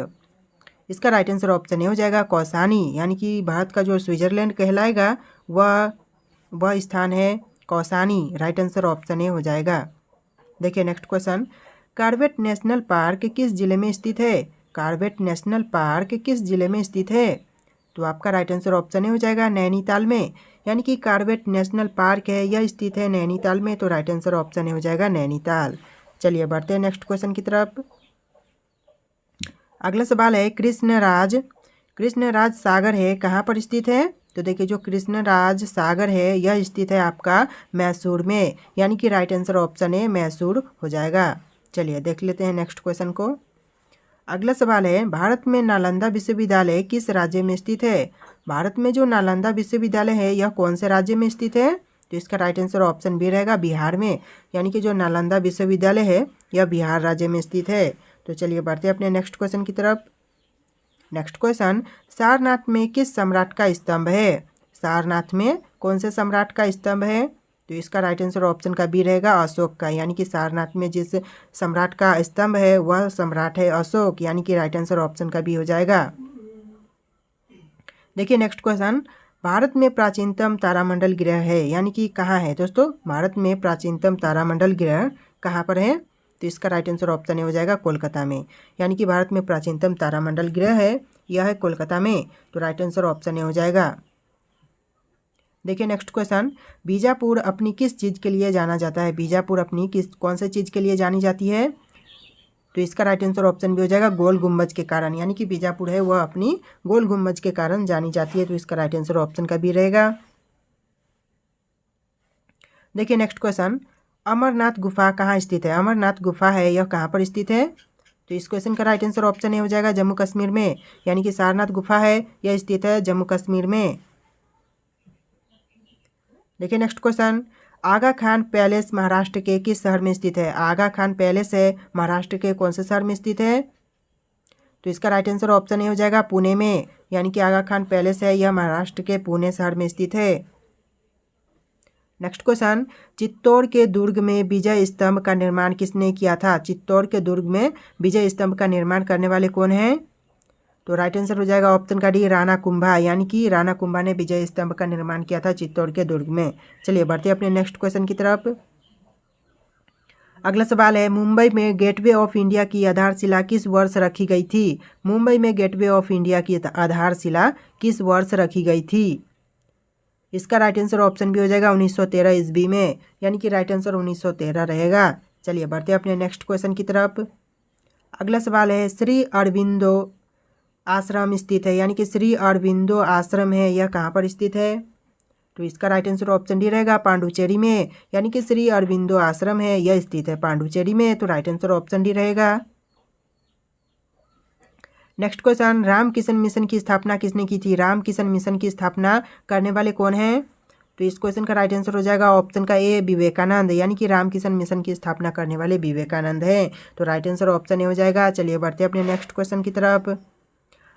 इसका राइट आंसर ऑप्शन ए हो जाएगा कौसानी, यानी कि भारत का जो स्विट्जरलैंड कहलाएगा वह स्थान है कौसानी। राइट आंसर ऑप्शन ए हो जाएगा। देखिए next question, Corbett national park किस जिले में स्थित है? कॉर्बेट नेशनल पार्क किस जिले में स्थित है? तो आपका राइट आंसर ऑप्शन ए हो जाएगा नैनीताल में, यानी कि कॉर्बेट नेशनल पार्क है यह स्थित है नैनीताल में। तो राइट आंसर ऑप्शन ए हो जाएगा नैनीताल। चलिए बढ़ते हैं नेक्स्ट क्वेश्चन की तरफ। अगला सवाल है, कृष्णराज सागर है कहाँ पर स्थित है? तो देखिए जो कृष्णराज सागर है यह स्थित है आपका मैसूर में, यानी कि राइट आंसर ऑप्शन ए मैसूर हो जाएगा। चलिए देख लेते हैं नेक्स्ट क्वेश्चन को। अगला सवाल है, भारत में नालंदा विश्वविद्यालय किस राज्य में स्थित है? भारत में जो नालंदा विश्वविद्यालय है यह कौन से राज्य में स्थित है? तो इसका राइट आंसर ऑप्शन बी रहेगा बिहार में, यानी कि जो नालंदा विश्वविद्यालय है यह बिहार राज्य में स्थित है। तो चलिए बढ़ते हैं अपने नेक्स्ट क्वेश्चन की तरफ। नेक्स्ट क्वेश्चन, सारनाथ में किस सम्राट का स्तंभ है? सारनाथ में कौन से सम्राट का स्तंभ है? तो इसका राइट आंसर ऑप्शन का बी रहेगा अशोक का, यानी कि सारनाथ में जिस सम्राट का स्तंभ है वह सम्राट है अशोक, यानी कि राइट आंसर ऑप्शन का बी हो जाएगा। देखिए नेक्स्ट क्वेश्चन, भारत में प्राचीनतम तारामंडल ग्रह है, यानी कि कहाँ है दोस्तों? भारत में प्राचीनतम तारामंडल ग्रह कहाँ पर है? तो इसका राइट आंसर ऑप्शन ए हो जाएगा कोलकाता में, यानी कि भारत में प्राचीनतम तारामंडल ग्रह है यह है कोलकाता में। तो राइट आंसर ऑप्शन ए हो जाएगा। देखिए नेक्स्ट क्वेश्चन, बीजापुर अपनी किस चीज़ के लिए जाना जाता है? बीजापुर अपनी कौन से चीज़ के लिए जानी जाती है? तो इसका राइट आंसर ऑप्शन भी हो जाएगा गोल गुम्बज के कारण, यानी कि बीजापुर है वह अपनी गोल गुम्बज के कारण जानी जाती है। तो इसका राइट आंसर ऑप्शन का भी रहेगा। देखिए नेक्स्ट क्वेश्चन, अमरनाथ गुफा कहाँ स्थित है? अमरनाथ गुफा है यह कहाँ पर स्थित है? तो इस क्वेश्चन का राइट आंसर ऑप्शन ए हो जाएगा जम्मू कश्मीर में, यानी कि सारनाथ गुफा है यह स्थित है जम्मू कश्मीर में। देखिए नेक्स्ट क्वेश्चन, आगा खान पैलेस महाराष्ट्र के किस शहर में स्थित है? आगा खान पैलेस है महाराष्ट्र के कौन से शहर में स्थित है? तो इसका राइट आंसर ऑप्शन ए हो जाएगा पुणे में, यानी कि आगा खान पैलेस है यह महाराष्ट्र के पुणे शहर में स्थित है। नेक्स्ट क्वेश्चन, चित्तौड़ के दुर्ग में विजय स्तंभ का निर्माण किसने किया था? चित्तौड़ के दुर्ग में विजय स्तंभ का निर्माण करने वाले कौन हैं? तो राइट आंसर हो जाएगा ऑप्शन का डी, राणा कुंभा, यानी कि राणा कुंभा ने विजय स्तंभ का निर्माण किया था चित्तौड़ के दुर्ग में। चलिए बढ़ते अपने नेक्स्ट क्वेश्चन की तरफ। अगला सवाल है, मुंबई में गेटवे ऑफ इंडिया की आधारशिला किस वर्ष रखी गई थी? मुंबई में गेटवे ऑफ इंडिया की आधारशिला किस वर्ष रखी गई थी? इसका राइट आंसर ऑप्शन भी हो जाएगा 1913 ईस्वी में, यानी कि राइट आंसर 1913 रहेगा। चलिए बढ़ते अपने नेक्स्ट क्वेश्चन की तरफ। अगला सवाल है, श्री अरविंदो आश्रम स्थित है, यानी कि श्री अरविंदो आश्रम है यह कहाँ पर स्थित है? तो इसका राइट आंसर ऑप्शन डी रहेगा पांडुचेरी में, यानी कि श्री अरविंदो आश्रम है यह स्थित है पांडुचेरी में, तो राइट आंसर ऑप्शन डी रहेगा। Next question, Ram Kishan mission की स्थापना किसने की थी? राम किशन मिशन की स्थापना करने वाले कौन हैं? तो इस क्वेश्चन का राइट आंसर हो जाएगा ऑप्शन का ए, विवेकानंद, यानी कि राम किशन मिशन की स्थापना करने वाले विवेकानंद हैं, तो राइट आंसर ऑप्शन ए हो जाएगा। चलिए बढ़ते अपने नेक्स्ट क्वेश्चन की तरफ।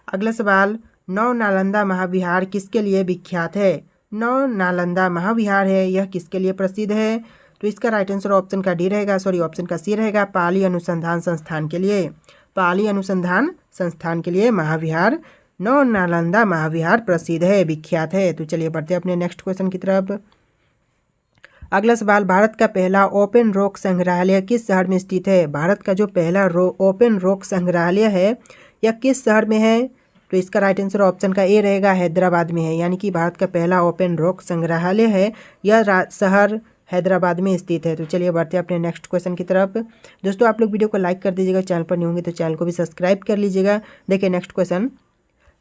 अगला सवाल, नौ नालंदा महाविहार किसके लिए विख्यात है? नौ नालंदा महाविहार है यह किसके लिए प्रसिद्ध है? तो इसका राइट आंसर ऑप्शन का डी रहेगा, ऑप्शन का सी रहेगा, पाली अनुसंधान संस्थान के लिए। पाली अनुसंधान संस्थान के लिए महाविहार नौ नालंदा महाविहार प्रसिद्ध है, विख्यात है। तो चलिए बढ़ते अपने नेक्स्ट क्वेश्चन की तरफ। अगला सवाल, भारत का पहला ओपन रॉक संग्रहालय किस शहर में स्थित है? भारत का जो पहला ओपन रॉक संग्रहालय है यह किस शहर में है? तो इसका राइट आंसर ऑप्शन का ए रहेगा, हैदराबाद में है, यानी कि भारत का पहला ओपन रॉक संग्रहालय है यह शहर हैदराबाद में स्थित है। तो चलिए बढ़ते हैं अपने नेक्स्ट क्वेश्चन की तरफ। दोस्तों आप लोग वीडियो को लाइक कर दीजिएगा, चैनल पर नहीं होंगे तो चैनल को भी सब्सक्राइब कर लीजिएगा। देखिए नेक्स्ट क्वेश्चन,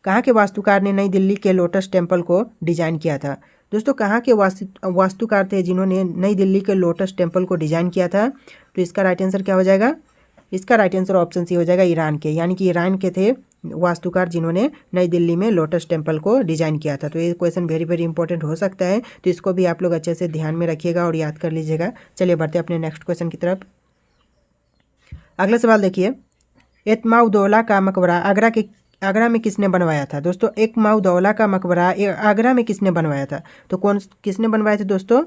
कहाँ के वास्तुकार ने नई दिल्ली के लोटस टेम्पल को डिजाइन किया था? दोस्तों कहाँ के वास्तुकार थे जिन्होंने नई दिल्ली के लोटस टेम्पल को डिजाइन किया था? तो इसका राइट आंसर क्या हो जाएगा? इसका राइट आंसर ऑप्शन सी हो जाएगा, ईरान के, यानी कि ईरान के थे वास्तुकार जिन्होंने नई दिल्ली में लोटस टेम्पल को डिजाइन किया था। तो ये क्वेश्चन वेरी वेरी इंपॉर्टेंट हो सकता है, तो इसको भी आप लोग अच्छे से ध्यान में रखिएगा और याद कर लीजिएगा। चलिए बढ़ते अपने नेक्स्ट क्वेश्चन की तरफ। अगला सवाल देखिए, एतमाउद्दौला का मकबरा आगरा में किसने बनवाया था? दोस्तों एतमाउद्दौला का मकबरा आगरा में किसने बनवाया था? तो किसने बनवाया था दोस्तों?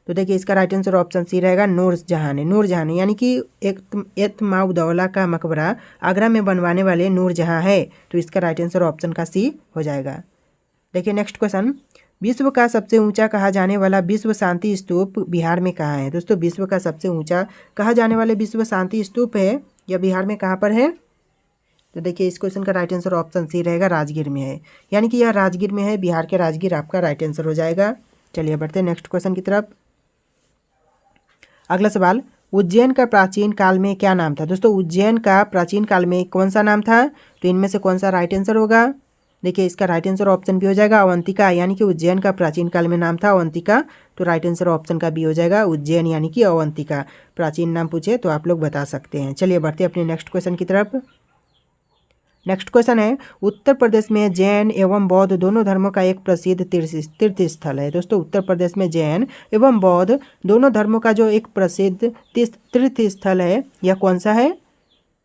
तो देखिए इसका राइट आंसर ऑप्शन सी रहेगा, नूरजहां ने, यानी कि एतमाउद्दौला का मकबरा आगरा में बनवाने वाले नूरजहां है। तो इसका राइट आंसर ऑप्शन का सी हो जाएगा। देखिए नेक्स्ट क्वेश्चन, विश्व का सबसे ऊंचा कहा जाने वाला विश्व शांति स्तूप बिहार में कहाँ है? दोस्तों विश्व का सबसे ऊंचा कहा जाने वाले विश्व शांति स्तूप है यह बिहार में कहाँ पर है? तो देखिए इस क्वेश्चन का राइट आंसर ऑप्शन सी रहेगा, राजगीर में है, यानी कि यह राजगीर में है, बिहार के राजगीर आपका राइट आंसर हो जाएगा। चलिए बढ़ते हैं नेक्स्ट क्वेश्चन की तरफ। अगला सवाल, उज्जैन का प्राचीन काल में क्या नाम था? दोस्तों उज्जैन का प्राचीन काल में कौन सा नाम था? तो इनमें से कौन सा राइट आंसर होगा? देखिए इसका राइट आंसर ऑप्शन भी हो जाएगा अवंतिका, यानी कि उज्जैन का प्राचीन काल में नाम था अवंतिका। तो राइट आंसर ऑप्शन का भी हो जाएगा उज्जैन, यानी कि अवंतिका। प्राचीन नाम पूछे तो आप लोग बता सकते हैं। चलिए बढ़ते अपने नेक्स्ट क्वेश्चन की तरफ। नेक्स्ट क्वेश्चन है, उत्तर प्रदेश में जैन एवं बौद्ध दोनों धर्मों का एक प्रसिद्ध तीर्थ स्थल है। दोस्तों उत्तर प्रदेश में जैन एवं बौद्ध दोनों धर्मों का जो एक प्रसिद्ध तीर्थ स्थल है यह कौन सा है?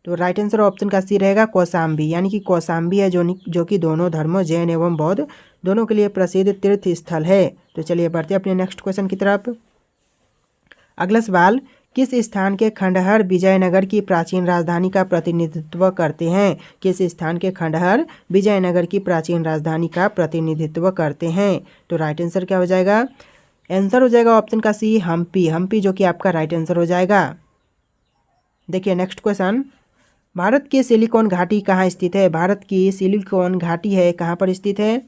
तो राइट आंसर ऑप्शन का सी रहेगा, कौशाम्बी, यानी कि कौशाम्बी है जो कि दोनों धर्मों जैन एवं बौद्ध दोनों के लिए प्रसिद्ध तीर्थ स्थल है। तो चलिए बढ़ते अपने नेक्स्ट क्वेश्चन की तरफ। अगला सवाल, किस स्थान के खंडहर विजयनगर की प्राचीन राजधानी का प्रतिनिधित्व करते हैं? किस स्थान के खंडहर विजयनगर की प्राचीन राजधानी का प्रतिनिधित्व करते हैं? तो राइट आंसर क्या हो जाएगा? आंसर हो जाएगा ऑप्शन का सी, हम्पी, जो कि आपका राइट आंसर हो जाएगा। देखिए नेक्स्ट क्वेश्चन, भारत की सिलिकॉन घाटी कहाँ स्थित है? भारत की सिलिकॉन घाटी है कहाँ पर स्थित है?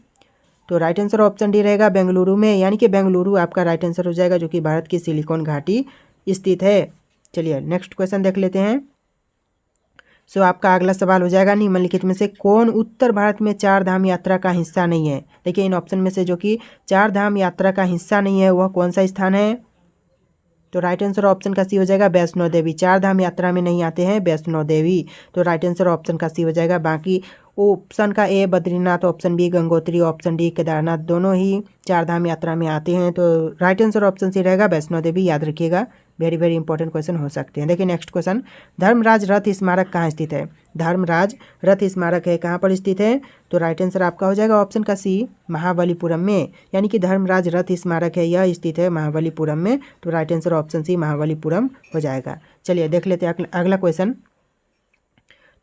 तो राइट आंसर ऑप्शन डी रहेगा, बेंगलुरु में, यानी कि बेंगलुरु आपका राइट आंसर हो जाएगा, जो कि भारत की सिलिकॉन घाटी स्थित है। चलिए नेक्स्ट क्वेश्चन देख लेते हैं। आपका अगला सवाल हो जाएगा, निम्नलिखित में से कौन उत्तर भारत में चार धाम यात्रा का हिस्सा नहीं है? देखिए इन ऑप्शन में से जो कि चार धाम यात्रा का हिस्सा नहीं है वह कौन सा स्थान है? तो राइट आंसर ऑप्शन का सी हो जाएगा वैष्णो देवी। 4 धाम यात्रा में नहीं आते हैं वैष्णो देवी, तो राइट आंसर ऑप्शन का सी हो जाएगा। बाकी ऑप्शन का A Badrinath, option B Gangotri, option D Kedarnath, दोनों ही 4 धाम यात्रा में आते हैं। तो राइट आंसर ऑप्शन सी रहेगा वैष्णो देवी, याद रखिएगा। वेरी वेरी इंपॉर्टेंट क्वेश्चन हो सकते हैं। देखिए नेक्स्ट क्वेश्चन, धर्मराज रथ स्मारक कहाँ स्थित है? धर्मराज रथ स्मारक है कहाँ पर स्थित है? तो राइट आंसर आपका हो जाएगा ऑप्शन का सी महाबलीपुरम में, यानी कि धर्मराज रथ स्मारक है यह स्थित है महाबलीपुरम में। तो right answer option C Mahabalipuram हो जाएगा। चलिए देख लेते हैं अगला क्वेश्चन।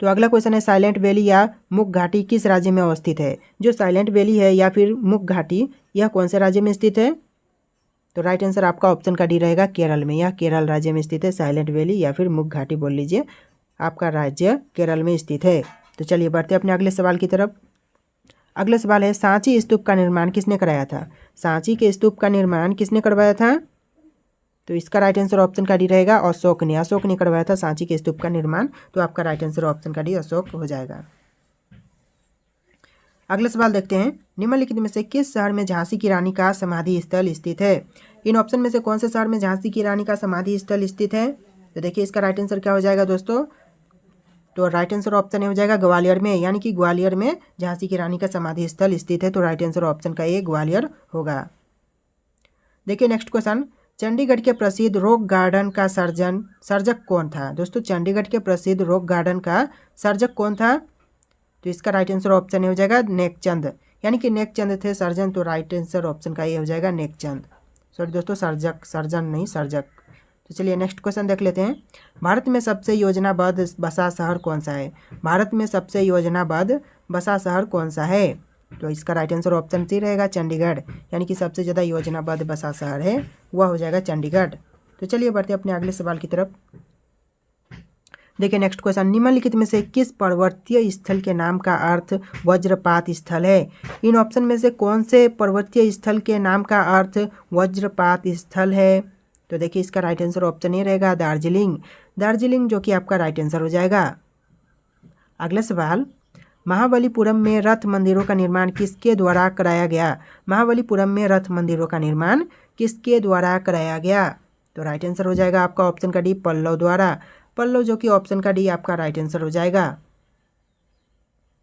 तो अगला क्वेश्चन है साइलेंट वैली या मुग घाटी किस राज्य में अवस्थित है? जो साइलेंट वैली है या फिर मुग घाटी यह कौन से राज्य में स्थित है? तो राइट आंसर आपका ऑप्शन का डी रहेगा केरल में। यह केरल राज्य में स्थित है साइलेंट वैली या फिर मुग घाटी बोल लीजिए, आपका राज्य केरल में स्थित है। तो चलिए बढ़ते हैं अपने अगले सवाल की तरफ। अगला सवाल है सांची स्तूप का निर्माण किसने कराया था? सांची के स्तूप का निर्माण किसने करवाया था? तो इसका राइट आंसर ऑप्शन का डी रहेगा अशोक ने। अशोक ने करवाया था सांची के स्तूप का निर्माण, तो आपका राइट आंसर ऑप्शन का डी अशोक हो जाएगा। अगला सवाल देखते हैं, निम्नलिखित में से किस शहर में झांसी की रानी का समाधि स्थल स्थित है? इन ऑप्शन में से कौन से शहर में झांसी की रानी का समाधि स्थल स्थित है? तो देखिए इसका राइट आंसर क्या हो जाएगा दोस्तों? तो राइट आंसर ऑप्शन हो जाएगा ग्वालियर में, यानी कि ग्वालियर में झांसी की रानी का समाधि स्थल स्थित है। तो राइट आंसर ऑप्शन का ए ग्वालियर होगा। देखिए नेक्स्ट क्वेश्चन, चंडीगढ़ के प्रसिद्ध रॉक गार्डन का सर्जक कौन था? दोस्तों चंडीगढ़ के प्रसिद्ध रॉक गार्डन का सर्जक कौन था? तो इसका राइट आंसर ऑप्शन हो जाएगा नेकचंद, यानी कि नेकचंद थे सर्जन। तो राइट आंसर ऑप्शन का ये हो जाएगा नेकचंद। सॉरी दोस्तों सर्जन नहीं सर्जक। तो चलिए नेक्स्ट क्वेश्चन देख लेते हैं। भारत में सबसे योजनाबद्ध बसा शहर कौन सा है? भारत में सबसे योजनाबद्ध बसा शहर कौन सा है? तो इसका राइट आंसर ऑप्शन सी रहेगा चंडीगढ़, यानी कि सबसे ज़्यादा योजनाबद्ध बसा शहर है वह हो जाएगा चंडीगढ़। तो चलिए बढ़ते हैं अपने अगले सवाल की तरफ। देखिए नेक्स्ट क्वेश्चन, निम्नलिखित में से किस पर्वतीय स्थल के नाम का अर्थ वज्रपात स्थल है? इन ऑप्शन में से कौन से पर्वतीय स्थल के नाम का अर्थ वज्रपात स्थल है? तो देखिए इसका राइट आंसर ऑप्शन ये रहेगा दार्जिलिंग। दार्जिलिंग जो कि आपका राइट आंसर हो जाएगा। अगला सवाल, महाबलीपुरम में रथ मंदिरों का निर्माण किसके द्वारा कराया गया? महाबलीपुरम में रथ मंदिरों का निर्माण किसके द्वारा कराया गया? तो राइट आंसर हो जाएगा आपका ऑप्शन का डी पल्लव द्वारा। पल्लव जो कि ऑप्शन का डी आपका राइट आंसर हो जाएगा।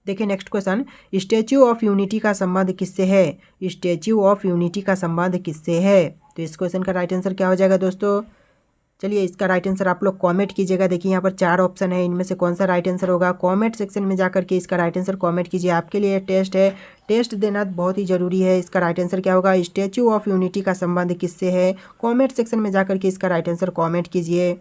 देखिए next question, statue of unity का संबंध किससे है? स्टैच्यू ऑफ यूनिटी का संबंध किससे है? तो इस क्वेश्चन का राइट आंसर क्या हो जाएगा दोस्तों? चलिए इसका राइट आंसर आप लोग कमेंट कीजिएगा। देखिए यहाँ पर 4 ऑप्शन है, इनमें से कौन सा राइट आंसर होगा? कमेंट सेक्शन में जाकर के इसका राइट आंसर कमेंट कीजिए। आपके लिए टेस्ट है, टेस्ट देना बहुत ही जरूरी है। इसका राइट आंसर क्या होगा? स्टैच्यू ऑफ यूनिटी का संबंध किससे है? कमेंट सेक्शन में जाकर के इसका राइट आंसर कमेंट कीजिए।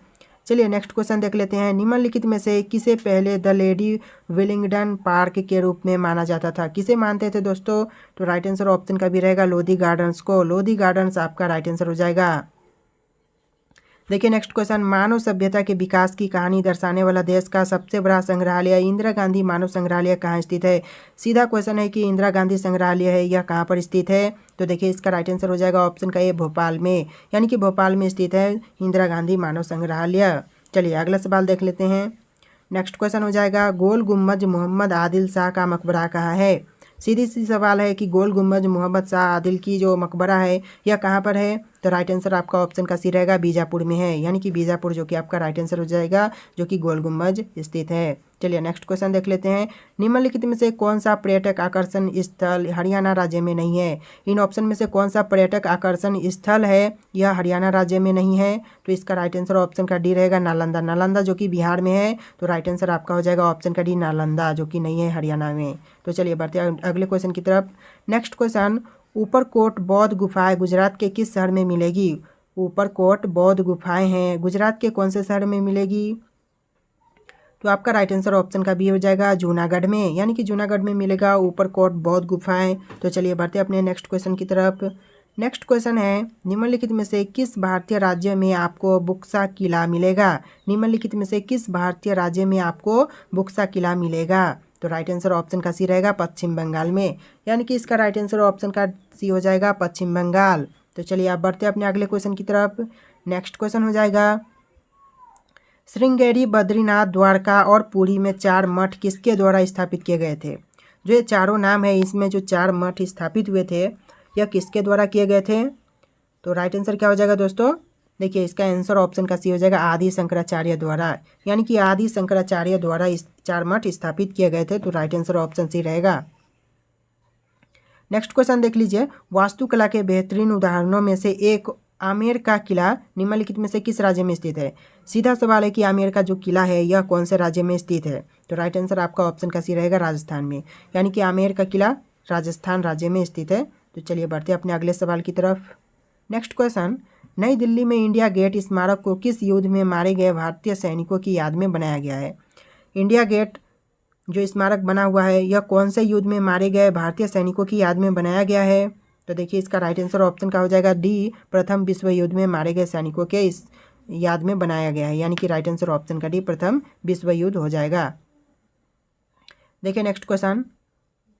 चलिए नेक्स्ट क्वेश्चन देख लेते हैं। निम्नलिखित में से किसे पहले द लेडी विलिंगडन पार्क के रूप में माना जाता था? किसे मानते थे दोस्तों? तो राइट आंसर ऑप्शन का भी रहेगा लोधी गार्डन्स को। लोधी गार्डन्स आपका राइट आंसर हो जाएगा। देखिए नेक्स्ट क्वेश्चन, मानव सभ्यता के विकास की कहानी दर्शाने वाला देश का सबसे बड़ा संग्रहालय इंदिरा गांधी मानव संग्रहालय कहाँ स्थित है? सीधा क्वेश्चन है कि इंदिरा गांधी संग्रहालय है यह कहाँ पर स्थित है? तो देखिए इसका राइट आंसर हो जाएगा ऑप्शन का ए भोपाल में, यानी कि भोपाल में स्थित है इंदिरा गांधी मानव संग्रहालय। चलिए अगला सवाल देख लेते हैं। नेक्स्ट क्वेश्चन हो जाएगा, गोल गुम्बज मोहम्मद आदिल शाह का मकबरा कहाँ है? सीधी सी सवाल है कि गोल गुम्बज मोहम्मद शाह आदिल की जो मकबरा है यह कहाँ पर है? तो राइट आंसर आपका ऑप्शन का सी रहेगा बीजापुर में है, यानी कि बीजापुर जो कि आपका राइट आंसर हो जाएगा, जो कि गोल गुम्बज स्थित है। चलिए नेक्स्ट क्वेश्चन देख लेते हैं। निम्नलिखित में से कौन सा पर्यटक आकर्षण स्थल हरियाणा राज्य में नहीं है? इन ऑप्शन में से कौन सा पर्यटक आकर्षण स्थल है यह हरियाणा राज्य में नहीं है? तो इसका राइट आंसर ऑप्शन का डी रहेगा नालंदा। नालंदा जो कि बिहार में है, तो राइट आंसर आपका हो जाएगा ऑप्शन का डी नालंदा, जो कि नहीं है हरियाणा में। तो चलिए बढ़ते हैं अगले क्वेश्चन की तरफ। नेक्स्ट क्वेश्चन, ऊपरकोट बौद्ध गुफाएं गुजरात के किस शहर में मिलेगी? ऊपरकोट बौद्ध गुफाएं हैं गुजरात के कौन से शहर में मिलेगी? तो आपका राइट आंसर ऑप्शन का बी हो जाएगा जूनागढ़ में, यानी कि जूनागढ़ में मिलेगा ऊपरकोट बौद्ध गुफाएं। तो चलिए बढ़ते अपने नेक्स्ट क्वेश्चन की तरफ। नेक्स्ट क्वेश्चन है, निम्नलिखित में से किस भारतीय राज्य में आपको बुक्सा किला मिलेगा? निम्नलिखित में से किस भारतीय राज्य में आपको बुक्सा किला मिलेगा? तो राइट आंसर ऑप्शन का सी रहेगा पश्चिम बंगाल में, यानी कि इसका राइट आंसर ऑप्शन का सी हो जाएगा पश्चिम बंगाल। तो चलिए आप बढ़ते अपने अगले क्वेश्चन की तरफ। नेक्स्ट क्वेश्चन हो जाएगा, श्रृंगेरी, बद्रीनाथ, द्वारका और पुरी में 4 मठ किसके द्वारा स्थापित किए गए थे? जो ये चारों नाम है इसमें जो 4 मठ स्थापित हुए थे यह किसके द्वारा किए गए थे? तो राइट आंसर क्या हो जाएगा दोस्तों? देखिए इसका आंसर ऑप्शन का सी हो जाएगा आदि शंकराचार्य द्वारा, यानी कि आदि शंकराचार्य द्वारा इस 4 मठ स्थापित किए गए थे। तो राइट आंसर ऑप्शन सी रहेगा। नेक्स्ट क्वेश्चन देख लीजिए, वास्तुकला के बेहतरीन उदाहरणों में से एक आमेर का किला निम्नलिखित में से किस राज्य में स्थित है। सीधा सवाल है कि आमेर का जो किला है यह कौन से राज्य में स्थित है। तो राइट आंसर आपका ऑप्शन का सी रहेगा राजस्थान में, यानी कि आमेर का किला राजस्थान राज्य में स्थित है। तो चलिए बढ़ते हैं अपने अगले सवाल की तरफ। नेक्स्ट क्वेश्चन, नई दिल्ली में इंडिया गेट स्मारक को किस युद्ध में मारे गए भारतीय सैनिकों की याद में बनाया गया है। इंडिया गेट जो स्मारक बना हुआ है यह कौन से युद्ध में मारे गए भारतीय सैनिकों की याद में बनाया गया है। तो देखिए इसका राइट आंसर ऑप्शन का हो जाएगा डी, प्रथम विश्व युद्ध में मारे गए सैनिकों के इस याद में बनाया गया है, यानी कि राइट आंसर ऑप्शन का डी, प्रथम विश्व युद्ध हो जाएगा। देखिए नेक्स्ट क्वेश्चन,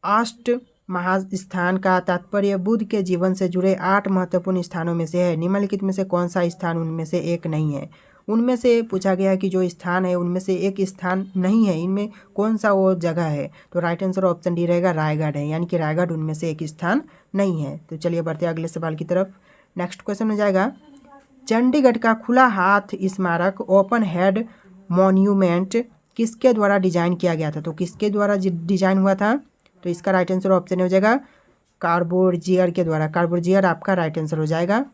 अष्ट महास्थान का तात्पर्य बुद्ध के जीवन से जुड़े 8 महत्वपूर्ण स्थानों में से है। निम्नलिखित में से कौन सा स्थान उनमें से एक नहीं है। उनमें से पूछा गया है कि जो स्थान है उनमें से एक स्थान नहीं है, इनमें कौन सा वो जगह है। तो राइट आंसर ऑप्शन डी रहेगा रायगढ़ है, यानी कि रायगढ़ उनमें से एक स्थान नहीं है। तो चलिए बढ़ते अगले सवाल की तरफ। नेक्स्ट क्वेश्चन हो जाएगा, चंडीगढ़ का खुला हाथ स्मारक ओपन हेड मॉन्यूमेंट किसके द्वारा डिजाइन किया गया था। तो किसके द्वारा डिजाइन हुआ था। तो इसका राइट आंसर ऑप्शन हो जाएगा कार्बोजियर के द्वारा, कार्बोजियर आपका राइट आंसर हो जाएगा।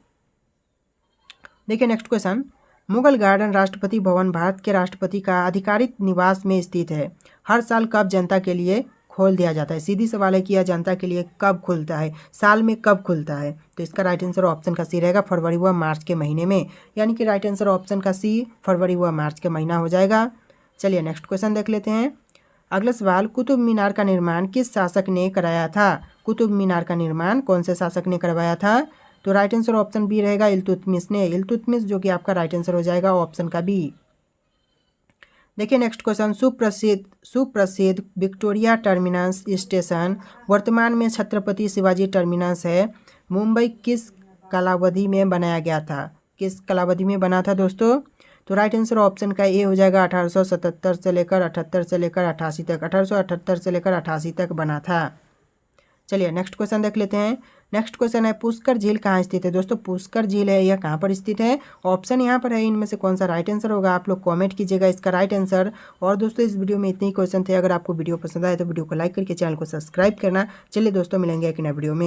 देखिए next question, Mughal garden Rashtrapati Bhavan Bharat के राष्ट्रपति का आधिकारिक निवास में स्थित है। हर साल कब जनता के लिए खोल दिया जाता है। सीधी सवाल है कि यह जनता के लिए कब खुलता है, साल में कब खुलता है। तो इसका राइट आंसर ऑप्शन का सी रहेगा फरवरी व मार्च के महीने में, यानी कि राइट आंसर ऑप्शन का सी फरवरी व मार्च के महीना हो जाएगा। चलिए नेक्स्ट क्वेश्चन देख लेते हैं। अगला सवाल, कुतुब मीनार का निर्माण किस शासक ने कराया था। कुतुब मीनार का निर्माण कौन से शासक ने करवाया था। तो राइट आंसर ऑप्शन बी रहेगा इल्तुतमिश ने, इल्तुतमिश जो कि आपका राइट आंसर हो जाएगा ऑप्शन का बी। देखिए नेक्स्ट क्वेश्चन, सुप्रसिद्ध विक्टोरिया टर्मिनस स्टेशन वर्तमान में छत्रपति शिवाजी टर्मिनस है, मुंबई किस कालावधि में बनाया गया था। किस कालावधि में बना था दोस्तों। तो राइट आंसर ऑप्शन का ए हो जाएगा 1877 से लेकर 78 से लेकर 88 तक, 1878 से लेकर 88 तक बना था। चलिए नेक्स्ट क्वेश्चन देख लेते हैं। नेक्स्ट क्वेश्चन है, पुष्कर झील कहाँ स्थित है। दोस्तों पुष्कर झील है यह कहाँ पर स्थित है। ऑप्शन यहाँ पर है, इनमें से कौन सा राइट आंसर होगा आप लोग कमेंट कीजिएगा इसका राइट आंसर। और दोस्तों इस वीडियो में इतने ही क्वेश्चन थे। अगर आपको वीडियो पसंद आए तो वीडियो को लाइक करके चैनल को सब्सक्राइब करना। चलिए दोस्तों मिलेंगे एक नए वीडियो में।